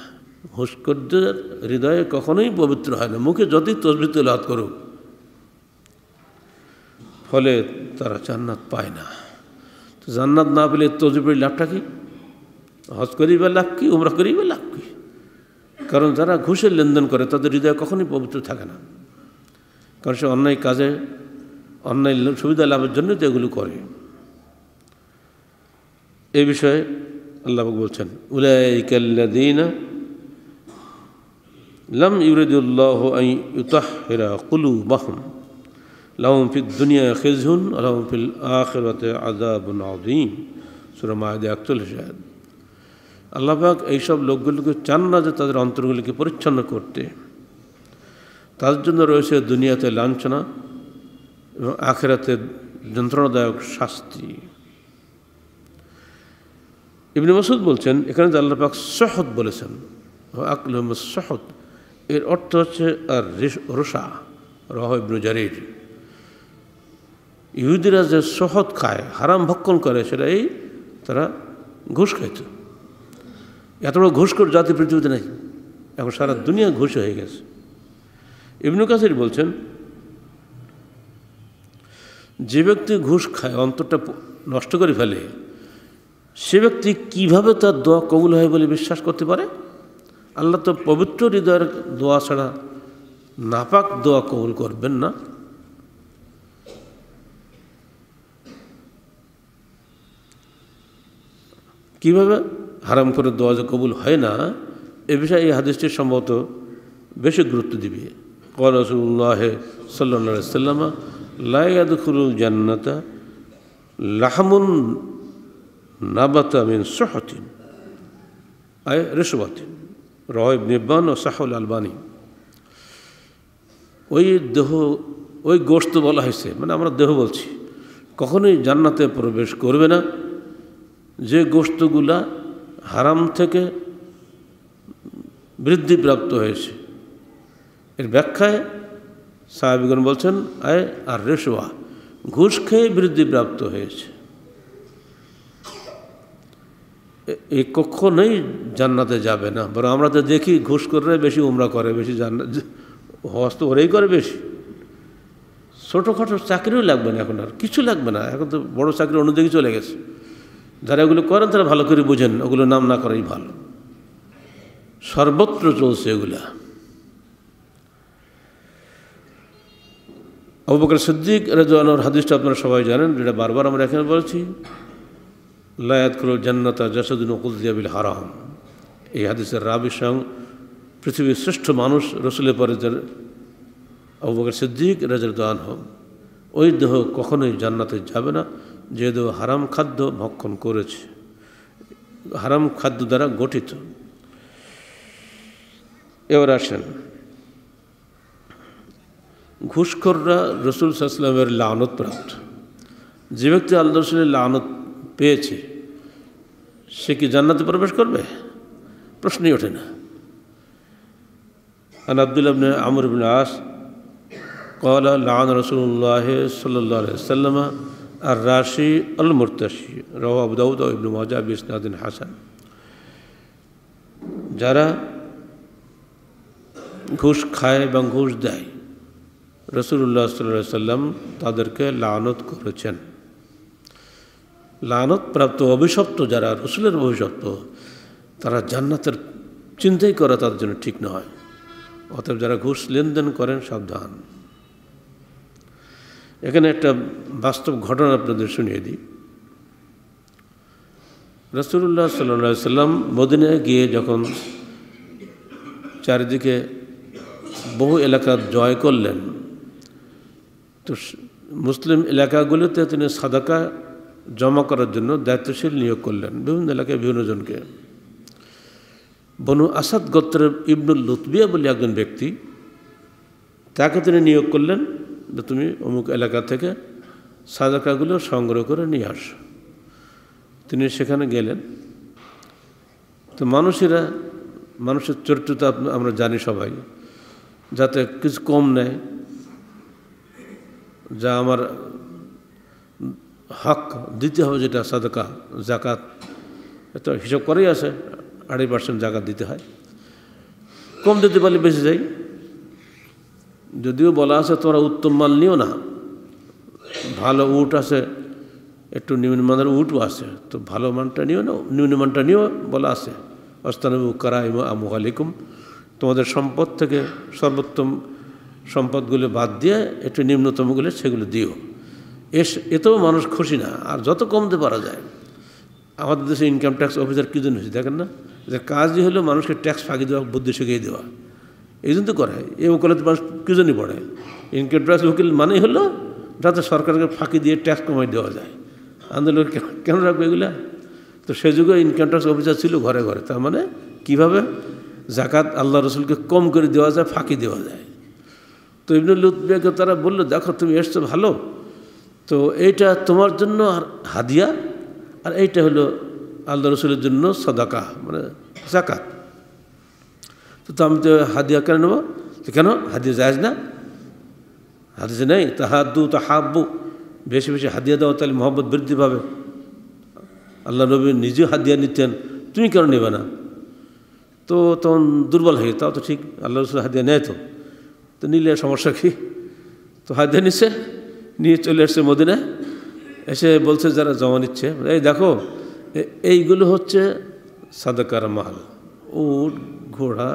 ঘুষখোরদের হৃদয়ে কখনোই পবিত্র হয় না, মুখে যতই তসবিহ তেলাওয়াত করুক, ফলে তারা জান্নাত পায় না। তো জান্নাত না পেলে তসবিহের লাভটা কি? হজ করিবার লাভ কি? উমরা করিবার লাভ কি? কারণ যারা ঘুষের লেনদেন করে তাদের হৃদয় কখনোই পবিত্র থাকে না, কারণ সে অন্যায় কাজে অন্যায় সুবিধা লাভের জন্য তো এগুলো করে। এই বিষয়ে আল্লাহ বলছেন, উলাইকাল্লাযীনা লাম ইউরিদুল্লাহু আন ইউতাহহিরা কুলুবাহুম লাহুম ফিদ দুনিয়া খিজহুন ওয়া লাহুম ফিল আখিরাতি আযাবুন আযীম। সূরা মায়েদা 41। আল্লাহ পাক এইসব লোকগুলোকে চান না যে তাদের অন্তরগুলিকে পরিচ্ছন্ন করতে, তাদের জন্য রয়েছে দুনিয়াতে লাঞ্ছনা এবং আখিরাতে যন্ত্রণাদায়ক শাস্তি। ইবনে মাসউদ বলছেন, এখানে যে আল্লাহ পাক সহদ বলেছেন, আকলুহুম সহদ, এর অর্থ হচ্ছে আর রোষা। রাহ ইবনে জারির, ইহুদিরা যে সহদ খায়, হারাম ভক্ষণ করে, সেটা এই তারা ঘুষ খাইত। এত বড় ঘুষখোর জাতি পৃথিবীতে নেই, এখন সারা দুনিয়া ঘুষ হয়ে গেছে। ইবনে কাসির বলছেন, যে ব্যক্তি ঘুষ খায়, অন্তরটা নষ্ট করে ফেলে, সে ব্যক্তি কীভাবে তার দোয়া কবুল হয় বলে বিশ্বাস করতে পারে? আল্লাহ তো পবিত্র হৃদয়ের দোয়া ছাড়া নাপাক দোয়া কবুল করবেন না। কীভাবে হারাম করে দোয়া যে কবুল হয় না, এ বিষয়ে এই হাদিসটি সম্ভবত বেশি গুরুত্ব দিবে। ক্বাল রাসূলুল্লাহ সাল্লাল্লাহু আলাইহি ওয়াসাল্লাম, লা ইয়াদখুলুল জান্নাতা লাহমুন নাবাতা মিন সুহতিন আয় রিশওয়াতিন, রাওয়াহু ইবনে হিব্বান ও সাহিহুল আলবানী। ওই দেহ, ওই গোশত বলা হয়েছে, মানে আমরা দেহ বলছি, কখনোই জান্নাতে প্রবেশ করবে না যে গোশতগুলা হারাম থেকে বৃদ্ধিপ্রাপ্ত হয়েছে। এর ব্যাখ্যায় সাহাবীগণ বলছেন, আয় আর রেশওয়া, ঘুষ খেয়ে বৃদ্ধিপ্রাপ্ত হয়েছে। এই কখনোই জান্নাতে যাবে না। বরং আমরা তো দেখি ঘুষ করে বেশি উমরা করে, বেশি জান্নাত হজ তো ওরাই করে বেশি। ছোটোখাটো চাকরিও লাগবে না, এখন আর কিছু লাগবে না, এখন তো বড়ো চাকরি অন্যদিকে চলে গেছে। যারা এগুলো করেন তারা ভালো করে বুঝেন, ওগুলো নাম না করাই ভালো। সর্বত্র চলছে এগুলা। আবু বকর সিদ্দিক রাদিয়াল্লাহু আনহুর হাদিসটা আপনারা সবাই জানেন, যেটা বারবার আমরা এখানে বলছি, লা ইয়াদখুলুল জান্নাতা জাসাদুন গুযিয়া বিল হারাম। এই হাদিসের রাবী স্বয়ং পৃথিবীর শ্রেষ্ঠ মানুষ রসুলের পরে আবু বকর সিদ্দিক রাদিয়াল্লাহু আনহু। ওই দেহ কখনোই জান্নাতে যাবে না যে দেহ হারাম খাদ্য ভক্ষণ করেছে, হারাম খাদ্য দ্বারা গঠিত। এবার আসেন, ঘুষখোররা রসুল সাল্লাল্লাহু আলাইহি ওয়াসাল্লামের লানত প্রাপ্ত। যে ব্যক্তি আল্লাহ রসুলের লানত পেয়েছে সে কি জান্নাতে প্রবেশ করবে? প্রশ্নই ওঠে না। আন আব্দুল্লাহ ইবনে আমর ইবনে আস قال لعن رسول الله صلى الله عليه وسلم الراشي المرتشي رواه আবু দাউদ ও ইবনে মাজাহ বিসনাদিন হাসান। যারা ঘুষ খায় এবং ঘুষ দেয়, রাসূলুল্লাহ সাল্লাল্লাহু আলাইহি ওয়াসাল্লাম তাদেরকে লানত করেছেন। লানত প্রাপ্ত অভিশপ্ত যারা, রসুলের অভিশপ্ত, তারা জান্নাতের চিন্তাই করা তাদের জন্য ঠিক নয়। অতএব যারা ঘুষ লেনদেন করেন সাবধান। এখানে একটা বাস্তব ঘটনা আপনাদের শুনিয়ে দিই। রাসূলুল্লাহ সাল্লাল্লাহু আলাইহি ওয়াসাল্লাম মদিনায় গিয়ে যখন চারিদিকে বহু এলাকা জয় করলেন, তো মুসলিম এলাকাগুলোতে তিনি সাদাকা জমা করার জন্য দায়িত্বশীল নিয়োগ করলেন বিভিন্ন এলাকায় বিভিন্ন জনকে। বনু আসাদ গোত্রের ইবনুল লুতবিয়া বলে একজন ব্যক্তি, তাকে তিনি নিয়োগ করলেন যে তুমি অমুক এলাকা থেকে সাদাকাগুলো সংগ্রহ করে নিয়ে আসো। তিনি সেখানে গেলেন। তো মানুষের চরিত্রটা আমরা জানি সবাই, যাতে কিছু কম নেয়, যা আমার হক দিতে হবে, যেটা সাদাকা জাকাত, তো হিসাব করেই আছে 2.5% জাকাত দিতে হয়। কম দিতে পারলে বেশি যাই। যদিও বলা আছে তোমরা উত্তম মাল নিও না, ভালো উট আছে, একটু নিম্নমানের উটও আছে, তো ভালো মানটা নিও না, নিম্নমানটা নিও বলা আছে। অস্তানবু কারাইম আমওয়ালিকুম, তোমাদের সম্পদ থেকে সর্বোত্তম সম্পদগুলো বাদ দিয়ে একটু নিম্নতমগুলো সেগুলো দিও। এতেও মানুষ খুশি না, আর যত কমতে পারা যায়। আমাদের দেশে ইনকাম ট্যাক্স অফিসার কী জন্য হয়েছে দেখেন না? যে কাজই হলো মানুষকে ট্যাক্স ফাঁকি দেওয়া, বুদ্ধি শিখিয়ে দেওয়া। এই জন্য তো করে। এই ওকালতি মানুষ কী জন্যই পড়ে? ইনকাম ট্যাক্স উকিল মানেই হলো যাতে সরকারকে ফাঁকি দিয়ে ট্যাক্স কমাই দেওয়া যায়। আন্দোলন কেন রাখবে এগুলা? তো সে যুগে ইনকাম ট্যাক্স অফিসার ছিল ঘরে ঘরে। তার মানে কীভাবে জাকাত আল্লাহ রসুলকে কম করে দেওয়া যায়, ফাঁকি দেওয়া যায়। তো ইবনুল লুতবিয়াকে তারা বললো, দেখো তুমি এসছো ভালো, তো এইটা তোমার জন্য আর হাদিয়া, আর এইটা হলো আল্লাহ রসুলের জন্য সাদাকা, মানে জাকাত। তো আমি তো হাদিয়া কেন নেব? তো কেন হাদিয়া জায়েজ না? হাদিসে নেই তাহাদ্দু তাহাব্বু, বেশি বেশি হাদিয়া দাও তাহলে মহব্বত বৃদ্ধি পাবে। আল্লাহ নবী নিজে হাদিয়া নিতেন, তুমি কেন নেবে না? তো তখন দুর্বল হয়ে, তাও তো ঠিক, আল্লাহ রসুল হাদিয়া নেয় তো তো নিলে সমস্যা কী, তো হাদিয়া নিচ্ছে, নিয়ে চলে এসছে মদিনায়। এসে বলছে যারা জমা নিচ্ছে, এই দেখো এইগুলো হচ্ছে সাদাকার মাল, উট, ঘোড়া,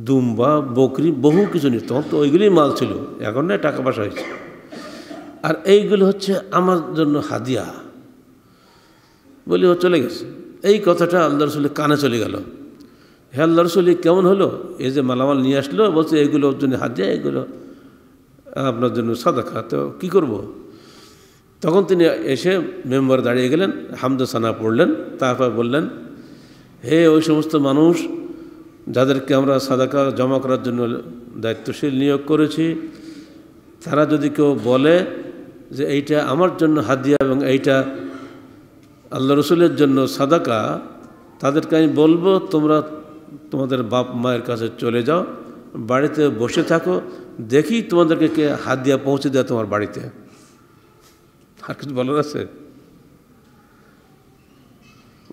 দুম্বা, বকরি, বহু কিছু নিত, তখন তো ওইগুলোই মাল ছিল, এখন না টাকা পয়সা হয়েছে। আর এইগুলো হচ্ছে আমার জন্য হাদিয়া বলি, ও চলে গেছে। এই কথাটা আল্লাহ রসুলের কানে চলে গেল। হে আল্লাহ রসুল, কেমন হলো? এই যে মালামাল নিয়ে আসলো, বলছে এইগুলো ওর জন্য হাদিয়া, এগুলো আপনার জন্য সাদাকা, তো কী করব? তখন তিনি এসে মেম্বার দাঁড়িয়ে গেলেন, হামদে সানা পড়লেন, তারপর বললেন, হে ওই সমস্ত মানুষ যাদেরকে আমরা সাদাকা জমা করার জন্য দায়িত্বশীল নিয়োগ করেছি, তারা যদি কেউ বলে যে এইটা আমার জন্য হাদিয়া এবং এইটা আল্লাহ রসুলের জন্য সাদাকা, তাদেরকে আমি বলবো তোমরা তোমাদের বাপ মায়ের কাছে চলে যাও, বাড়িতে বসে থাকো, দেখি তোমাদেরকে কে হাদিয়া পৌঁছে দেয় তোমার বাড়িতে। আর কিছু বলার আছে?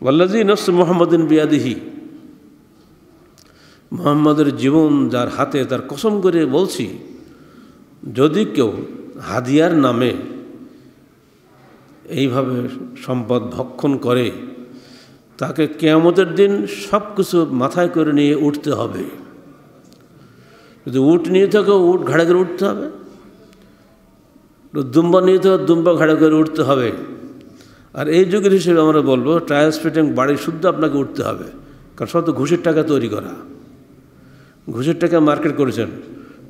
ওয়াল্লাযী নফসু মুহাম্মাদিন বিয়াদিহি, মুহাম্মাদের জীবন যার হাতে, তার কসম করে বলছি, যদি কেউ হাদিয়ার নামে এইভাবে সম্পদ ভক্ষণ করে, তাকে কিয়ামতের দিন সব কিছু মাথায় করে নিয়ে উঠতে হবে। যদি উট নিয়ে থাকো, উট ঘাড়ে করে উঠতে হবে। দুম্বা নিয়ে থাকো, দুম্বা ঘাড়ে করে উঠতে হবে। আর এই যুগের হিসেবে আমরা বলবো টায়ার ফিটিং বাড়ি শুদ্ধ আপনাকে উঠতে হবে, কারণ সব তো ঘুষের টাকা তৈরি করা। ঘুষের টাকা মার্কেট করেছেন,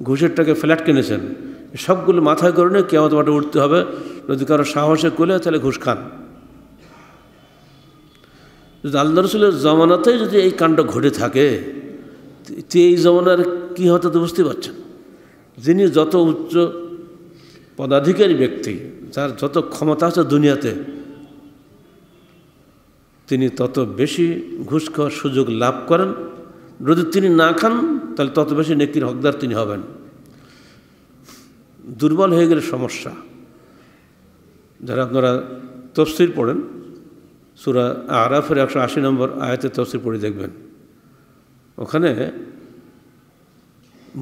ঘুষের টাকা ফ্ল্যাট কিনেছেন, সবগুলো মাথায় করে নিয়ে কিয়ামত মাঠে উঠতে হবে। যদি কারো সাহসে কোলে, তাহলে ঘুষ খান। যদি আল্লাহ রসুলের জমানাতেই যদি এই কাণ্ড ঘটে থাকে, এই জমানার কী হতো তো বুঝতে পারছেন। যিনি যত উচ্চ পদাধিকারী ব্যক্তি, যার যত ক্ষমতা আছে দুনিয়াতে, তিনি তত বেশি ঘুষ খাওয়ার সুযোগ লাভ করেন। যদি তিনি না খান, তাহলে তত বেশি নেকির হকদার তিনি হবেন। দুর্বল হয়ে গেলে সমস্যা। যারা আপনারা তফসির পড়েন, সূরা আরাফের 180 নম্বর আয়াতে তফসির পড়ে দেখবেন, ওখানে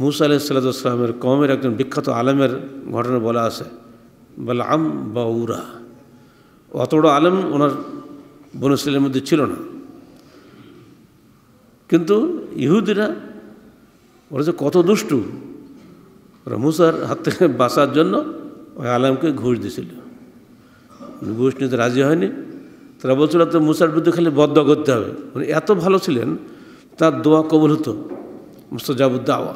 মূসা আলাইহিস সালামের কওমের একজন বিখ্যাত আলেমের ঘটনা বলা আছে, বালআম বাউরা। অত বড় আলেম ওনার বনু ইসরাঈলের মধ্যে ছিল না, কিন্তু ইহুদিরা ওরা যে কত দুষ্টু, ওরা মূসার হাত থেকে বাঁচার জন্য ওই আলেমকে ঘুষ দিয়েছিল। ঘুষ নিতে রাজি হয়নি। তারা বলছিল তো মূসার বিরুদ্ধে খালি বদদোয়া করতে হবে। মানে এত ভালো ছিলেন, তার দোয়া কবুল হতো, মুস্তাজাবুদ দাওয়া।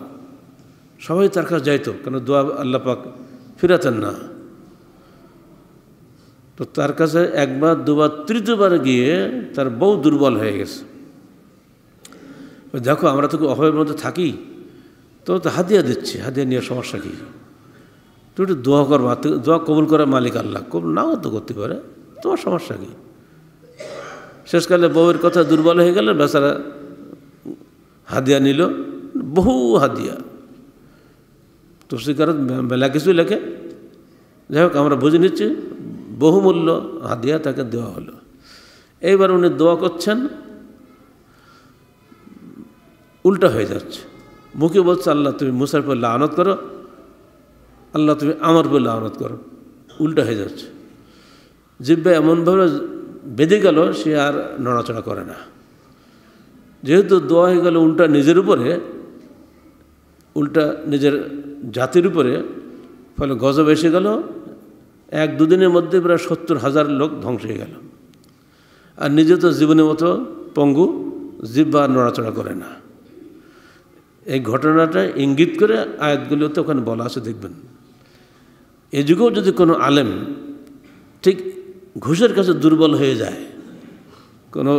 সবাই তার কাছে যাইতো, কেন দোয়া আল্লাহ পাক ফিরাতেন না। তো তার কাছে একবার, দুবার, তৃতীয়বার গিয়ে তার বউ দুর্বল হয়ে গেছে। দেখো আমরা তো অভাবের মধ্যে থাকি, তো হাদিয়া দিচ্ছি, হাদিয়া নিয়ে সমস্যা কী? তুই একটু দোয়া করবা, দোয়া কবুল করার মালিক আল্লাহ, কবুল নাও তো করতে পারে, তোমার সমস্যা কী? শেষকালে বউয়ের কথা দুর্বল হয়ে গেল, বেচারা হাদিয়া নিল, বহু হাদিয়া। তফসিরকার মেলা কিছু লেখে, যাই হোক আমরা বুঝে নিচ্ছি, বহুমূল্য হাদিয়া তাকে দেওয়া হলো। এইবার উনি দোয়া করছেন, উল্টা হয়ে যাচ্ছে। মুখে বলছে আল্লাহ তুমি মূসার পর লানত করো, আল্লাহ তুমি আমার পর লানত করো, উল্টা হয়ে যাচ্ছে। জিহ্বা এমনভাবে বেঁধে গেল, সে আর নড়াচড়া করে না। যেহেতু দোয়া হয়ে গেল উল্টা নিজের উপরে, উল্টা নিজের জাতির উপরে, ফলে গজব এসে গেল। 1-2 দিনের মধ্যে প্রায় 70,000 লোক ধ্বংস হয়ে গেল। আর নিজে তো জীবনের মতো পঙ্গু, জিহ্বা নড়াচড়া করে না। এই ঘটনাটা ইঙ্গিত করে আয়াতগুলোতে ওখানে বলা আছে, দেখবেন। এ যুগেও যদি কোনো আলেম ঠিক ঘুষের কাছে দুর্বল হয়ে যায়, কোনো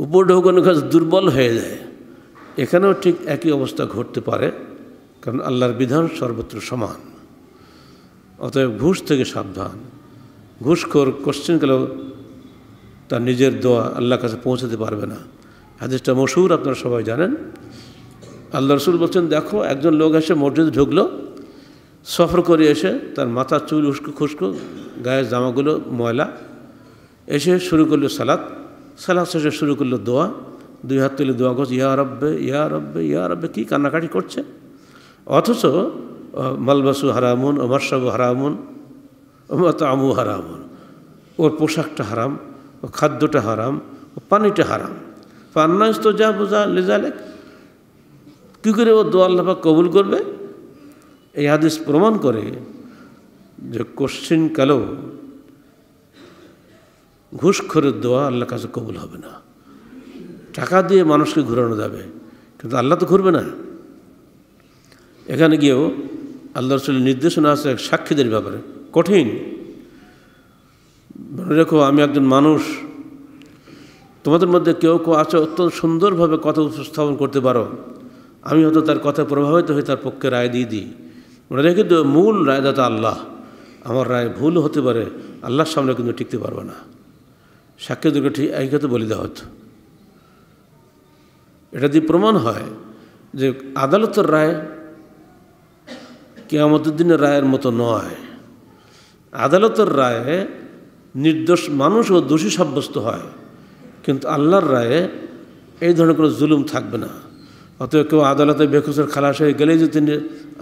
উপঢৌকনের কাছে দুর্বল হয়ে যায়, এখানেও ঠিক একই অবস্থা ঘটতে পারে, কারণ আল্লাহর বিধান সর্বত্র সমান। অতএব ঘুষ থেকে সাবধান। ঘুষখোর কোশ্চেনকালেও তার নিজের দোয়া আল্লাহর কাছে পৌঁছাতে পারবে না। হাদিসটা মশহুর, আপনারা সবাই জানেন। আল্লাহ রসুল বলছেন, দেখো একজন লোক এসে মসজিদে ঢুকলো, সফর করে এসে তার মাথার চুল উস্কো খুস্কো, গায়ের জামাগুলো ময়লা, এসে শুরু করলো সালাত শেষে শুরু করলো দোয়া, 2 হাত তুলে দোয়া করছে, ইয়া রব্বে ইয়া রব্বে ইয়া রব্বে, কী কান্নাকাটি করছে। অথচ মালবাসু হারামুন ও মাশরাবু হারামুন ও মাতআমু হারামুন, ওর পোশাকটা হারাম, ও খাদ্যটা হারাম, ও পানিটা হারাম। ফান্না ইস্তাজাবু লিযালিক, কী করে ও দোয়া আল্লাহ পাক কবুল করবে? এই হাদিস প্রমাণ করে যে কোশ্চিনকালেও ঘুষখোরের দোয়া আল্লাহর কাছে কবুল হবে না। টাকা দিয়ে মানুষকে ঘুরানো যাবে, কিন্তু আল্লাহ তো ঘুরবে না। এখানে গিয়েও আল্লাহ রাসূলের নির্দেশনা আছে সাক্ষীদের ব্যাপারে, কঠিন। মনে রেখো, আমি একজন মানুষ, তোমাদের মধ্যে কেউ কেউ আছে অত্যন্ত সুন্দরভাবে কথা উপস্থাপন করতে পারো, আমি হয়তো তার কথা প্রভাবিত হয়ে তার পক্ষে রায় দিয়ে দিই। মনে রেখে তো মূল রায়দাতা আল্লাহ। আমার রায় ভুল হতে পারে, আল্লাহর সামনে কিন্তু টিকতে পারবে না। সাক্ষীদেরকে ঠিক এই কথা বলে দেওয়া হতো। এটা দিয়ে প্রমাণ হয় যে আদালতের রায় কিয়ামতের দিনের রায়ের মতো নয়। আদালতের রায়ে নির্দোষ মানুষও দোষী সাব্যস্ত হয়, কিন্তু আল্লাহর রায়ে এই ধরনের কোনো জুলুম থাকবে না। অতএব কেউ আদালতে বেকসুর খালাস হয়ে গেলেই যে তিনি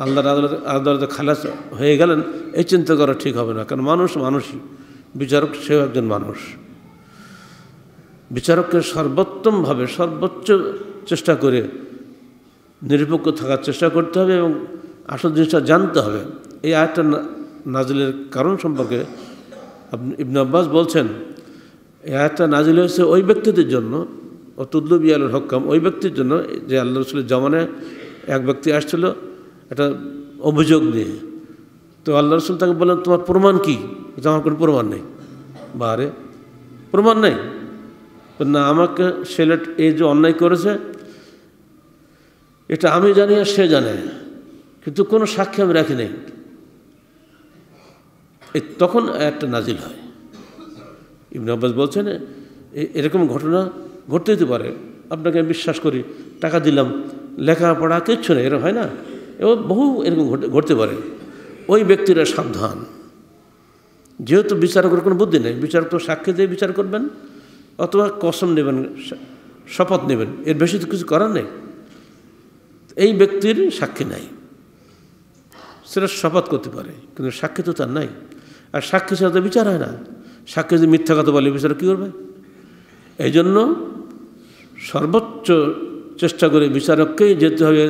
আল্লাহর আদালতে খালাস হয়ে গেলেন, এই চিন্তা করা ঠিক হবে না। কারণ মানুষ মানুষই, বিচারক সেও একজন মানুষ। বিচারককে সর্বোত্তমভাবে সর্বোচ্চ চেষ্টা করে নিরপেক্ষ থাকার চেষ্টা করতে হবে এবং আসল জিনিসটা জানতে হবে। এই আয়াতটা নাজিলের কারণ সম্পর্কে ইবনে আব্বাস বলছেন, এই আয়াতটা নাজিল হয়েছে ওই ব্যক্তিদের জন্য, অতুল্লু বিয়ালুল হক্কাম, ওই ব্যক্তির জন্য যে আল্লাহ রাসূলের জামানায় এক ব্যক্তি আসছিল একটা অভিযোগ নিয়ে। তো আল্লাহ রাসূল তাকে বললেন, তোমার প্রমাণ কী? আমার কোনো প্রমাণ নেই। বারে প্রমাণ নেই না, আমাকে ছেলে এই যে অন্যায় করেছে এটা আমি জানি আর সে জানে, কিন্তু কোনো সাক্ষী আমি রাখি নেই। তখন একটা নাজিল হয়। ইবনে আব্বাস বলছেন, এরকম ঘটনা ঘটতে হতে পারে, আপনাকে আমি বিশ্বাস করি, টাকা দিলাম, লেখাপড়া কিচ্ছু নেই, এরকম হয় না? এবং বহু এরকম ঘটতে পারে। ওই ব্যক্তিরা সাবধান, যেহেতু বিচারকের কোনো বুদ্ধি নেই। বিচারক তো সাক্ষী দিয়ে বিচার করবেন অথবা কসম নেবেন, শপথ নেবেন, এর বেশি তো কিছু করার নেই। এই ব্যক্তির সাক্ষী নাই, সেটা শপথ করতে পারে, কিন্তু সাক্ষী তো তার নাই। আর সাক্ষী ছাড়া তো বিচার হয় না। সাক্ষী যদি মিথ্যা কথা বলে বিচারক কী করবে? এই জন্য সর্বোচ্চ চেষ্টা করে বিচারককেই যেতে হবে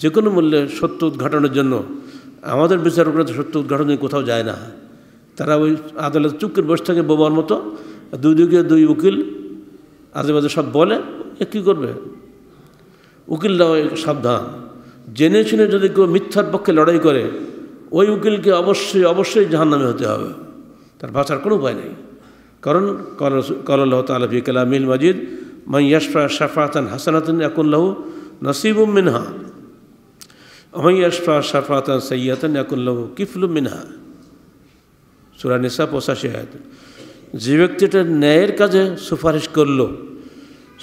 যে কোনো মূল্যে সত্য উদ্ঘাটনের জন্য। আমাদের বিচারকরা তো সত্য উদ্ঘাটনে কোথাও যায় না, তারা ওই আদালত চুপকে বসে থাকে বোবার মতো, দুই দিকে দুই উকিল আজেবাজে সব বলে, এ কী করবে? উকিলরা সাবধান, জেনে শুনে যদি কেউ মিথ্যার পক্ষে লড়াই করে, ওই উকিলকে অবশ্যই অবশ্যই জাহান্নামে হতে হবে, তার বাঁচার কোনো উপায় নেই। কারণ ক্বালা আল্লাহু তাআলা ফি কালামিল মাজিদ, মান ইয়াশফা শাফাআতান হাসানাতান ইয়াকুন লাহু নাসীবুম মিনহা ওয়া মান ইয়াশফা শাফাআতান সাইয়্যাতান ইয়াকুন লাহু কিফলুম মিনহা। সূরা নিসা 85 আয়াত। যে ব্যক্তিটা ন্যায়ের কাজে সুপারিশ করল,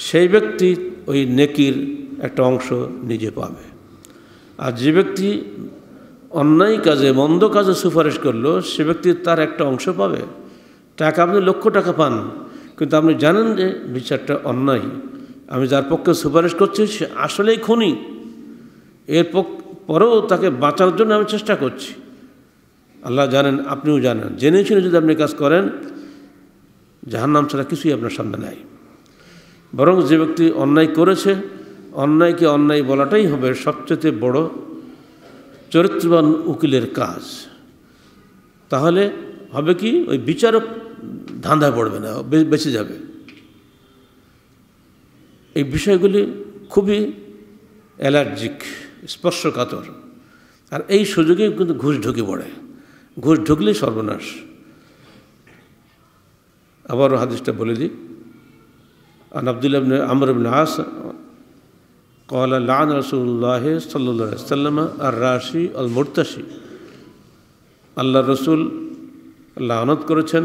সেই ব্যক্তি ওই নেকির একটা অংশ নিজে পাবে। আর যে ব্যক্তি অন্যায় কাজে মন্দ কাজে সুপারিশ করলো, সে ব্যক্তি তার একটা অংশ পাবে। টাকা আপনি লক্ষ টাকা পান, কিন্তু আপনি জানেন যে বিচারটা অন্যায়, আমি যার পক্ষে সুপারিশ করছি সে আসলেই খুনি, এর পরেও তাকে বাঁচানোর জন্য আমি চেষ্টা করছি। আল্লাহ জানেন, আপনিও জানেন, জেনে শুনে যদি আপনি কাজ করেন, জাহান্নাম ছাড়া কিছুই আপনার সামনে নাই। বরং যে ব্যক্তি অন্যায় করেছে, অন্যায়কে অন্যায় বলাটাই হবে সবচেয়ে বড় চরিত্রবান উকিলের কাজ। তাহলে হবে কি, ওই বিচারক ধাঁধায় পড়বে না, বেঁচে যাবে। এই বিষয়গুলি খুবই অ্যালার্জিক, স্পর্শকাতর। আর এই সুযোগে কিন্তু ঘুষ ঢুকে পড়ে, ঘুষ ঢুকলেই সর্বনাশ। আবারও হাদিসটা বলে দিই। আন আব্দুল্লাহ ইবনে আমর ইবনে আস ক্বালা লা'আনা রাসূলুল্লাহ সাল্লাল্লাহু আলাইহি ওয়াসাল্লাম আর-রাশি আল-মুরতাশি। আল্লাহর রাসূল লানত করেছেন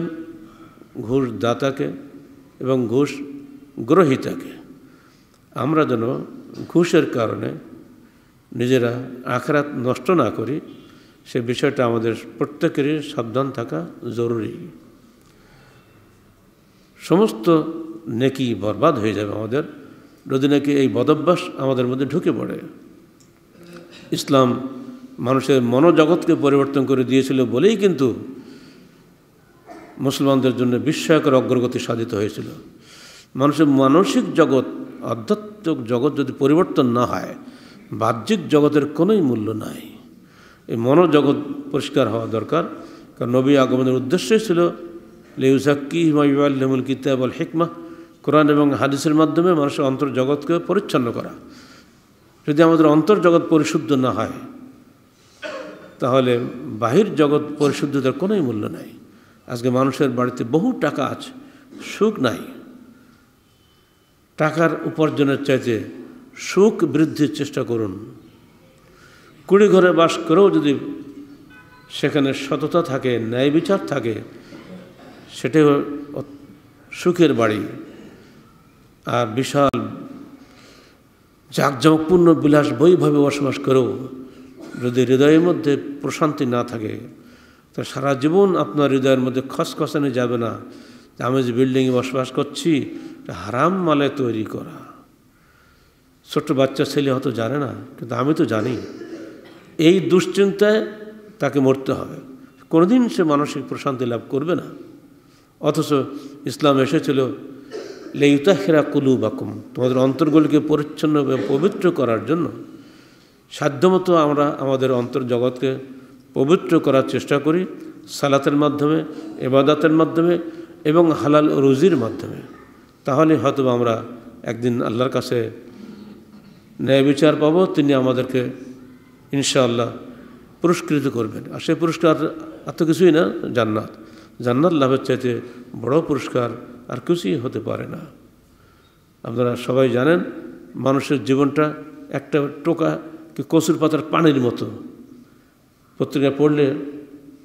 ঘুষ দাতাকে এবং ঘুষ গ্রহীতাকে। আমরা যেন ঘুষের কারণে নিজেরা আখিরাত নষ্ট না করি, সে বিষয়টা আমাদের প্রত্যেকেরই সাবধান থাকা জরুরি। সমস্ত নেকি বরবাদ হয়ে যাবে আমাদের, যদি নাকি এই বদভ্যাস আমাদের মধ্যে ঢুকে পড়ে। ইসলাম মানুষের মনোজগৎকে পরিবর্তন করে দিয়েছিল বলেই কিন্তু মুসলমানদের জন্য বিস্ময়কর অগ্রগতি সাধিত হয়েছিল। মানুষের মানসিক জগৎ, আধ্যাত্মিক জগৎ যদি পরিবর্তন না হয়, বাহ্যিক জগতের কোনোই মূল্য নাই। এই মনোজগৎ পরিষ্কার হওয়া দরকার। কারণ নবী আগমনের উদ্দেশ্যই ছিল লিউযাক্কিহিম ওয়া ইউআল্লিমুল কিতাব ওয়াল হিকমাহ, কোরআন এবং হাদিসের মাধ্যমে মানুষের অন্তর্জগৎকে পরিচ্ছন্ন করা। যদি আমাদের অন্তর্জগৎ পরিশুদ্ধ না হয়, তাহলে বাহির জগৎ পরিশুদ্ধতার কোনোই মূল্য নাই। আজকে মানুষের বাড়িতে বহু টাকা আছে, সুখ নাই। টাকার উপার্জনের চাইতে সুখ বৃদ্ধির চেষ্টা করুন। কুড়ি ঘরে বাস করেও যদি সেখানে সততা থাকে, ন্যায় বিচার থাকে, সেটাই সুখের বাড়ি। আর বিশাল জাঁকজমকপূর্ণ বিলাস বৈভাবে বসবাস করেও যদি হৃদয়ের মধ্যে প্রশান্তি না থাকে, তো সারা জীবন আপনার হৃদয়ের মধ্যে খসখসানি যাবে না। আমি যে বিল্ডিংয়ে বসবাস করছি, হারাম মালে তৈরি করা। ছোট্ট বাচ্চা ছেলে হয়তো জানে না, কিন্তু আমি তো জানি। এই দুশ্চিন্তায় তাকে মরতে হবে, কোনোদিন সে মানসিক প্রশান্তি লাভ করবে না। অথচ ইসলাম এসেছিল লিইউতাহহিরা কুলুবাকুম, তোমাদের অন্তরগুলিকে পরিচ্ছন্ন এবং পবিত্র করার জন্য। সাধ্যমতো আমরা আমাদের অন্তর্জগৎকে পবিত্র করার চেষ্টা করি সালাতের মাধ্যমে, ইবাদতের মাধ্যমে এবং হালাল রুজির মাধ্যমে। তাহলে হয়তো আমরা একদিন আল্লাহর কাছে ন্যায় বিচার পাবো, তিনি আমাদেরকে ইনশাআল্লাহ পুরস্কৃত করবেন। আর সেই পুরস্কার এত কিছুই না, জান্নাত। জান্নাত লাভের চাইতে বড় পুরস্কার আর কিছুই হতে পারে না। আপনারা সবাই জানেন, মানুষের জীবনটা একটা টোকা কি কচুর পাতার পানির মতো। পত্রিকা পড়লে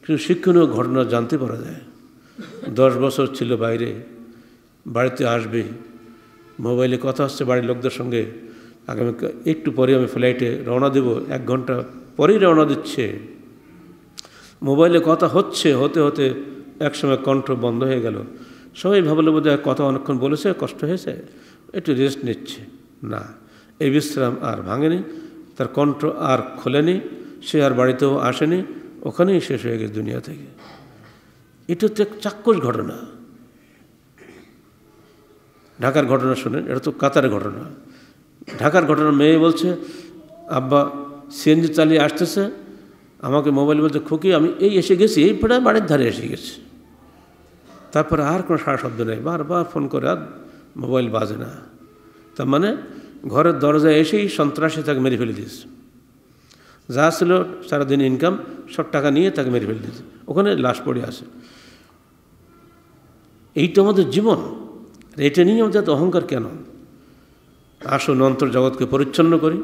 কিছু শিক্ষণীয় ঘটনা জানতে পারা যায়। 10 বছর ছিল বাইরে, বাড়িতে আসবে, মোবাইলে কথা হচ্ছে বাড়ির লোকদের সঙ্গে, আগামী একটু পরে আমি ফ্লাইটে রওনা দেব, 1 ঘন্টা পরেই রওনা দিচ্ছে। মোবাইলে কথা হচ্ছে, হতে হতে একসময় কণ্ঠ বন্ধ হয়ে গেল। সবাই ভাবলো বোধহয় কথা অনেকক্ষণ বলেছে, কষ্ট হয়েছে, একটু রেস্ট নিচ্ছে। না, এই বিশ্রাম আর ভাঙেনি, তার কণ্ঠ আর খোলেনি, সে আর বাড়িতেও আসেনি, ওখানেই শেষ হয়ে গেছে দুনিয়া থেকে। এটা তো এক চাক্ষুষ ঘটনা। ঢাকার ঘটনা শুনেন, এটা তো কাতারের ঘটনা। ঢাকার ঘটনা, মেয়ে বলছে আব্বা সিএনজি চালিয়ে আসতেছে, আমাকে মোবাইল বলছে খুকি আমি এই এসে গেছি, এই প্রায় বাড়ির ধারে এসে গেছি। তারপরে আর কোনো সারা শব্দ নেই, বারবার ফোন করে আর মোবাইল বাজে না। তার মানে ঘরের দরজায় এসেই সন্ত্রাসী তাকে মেরে ফেলে দিয়েছে। যা ছিল সারাদিন ইনকাম সব টাকা নিয়ে তাকে মেরে ফেলে দিয়েছে, ওখানে লাশ পড়ে আছে। এই তো আমাদের জীবন, এটা নিয়ে আমাদের অহংকার কেন? আসুন অন্তর্জগৎকে পরিচ্ছন্ন করি,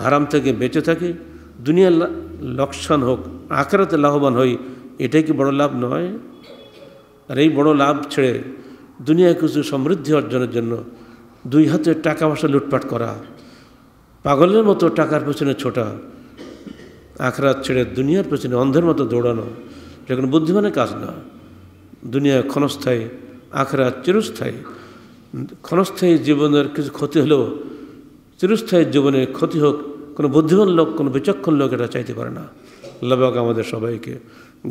হারাম থেকে বেঁচে থাকি, দুনিয়ার লোকসান হোক, আখিরাতে লাভবান হই, এটাই কি বড় লাভ নয়? আর এই বড় লাভ ছেড়ে দুনিয়ায় কিছু সমৃদ্ধি অর্জনের জন্য 2 হাতে টাকা পয়সা লুটপাট করা, পাগলের মতো টাকার পেছনে ছোটা, আখিরাত ছেড়ে দুনিয়ার পেছনে অন্ধের মতো দৌড়ানো, এটা কোনো বুদ্ধিমানের কাজ না। দুনিয়ায় ক্ষণস্থায়ী, আখিরাত চিরস্থায়ী। ক্ষণস্থায়ী জীবনের কিছু ক্ষতি হলেও চিরস্থায়ী জীবনে ক্ষতি হোক, কোনো বুদ্ধিমান লোক, কোনো বিচক্ষণ লোক এটা চাইতে পারে না। আল্লাহ পাক আমাদের সবাইকে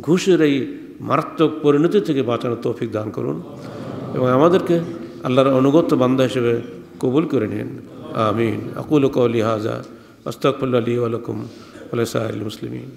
ঘুষের এই মারাত্মক পরিণতি থেকে বাঁচানোর তৌফিক দান করুন এবং আমাদেরকে আল্লাহর অনুগত বান্দা হিসেবে কবুল করে নিন। আমিন। আকুলু কওলি হাযা আস্তাগফিরুল্লাহ লি ওয়া লাকুম ওয়া লিসাইরিল মুসলিমিন।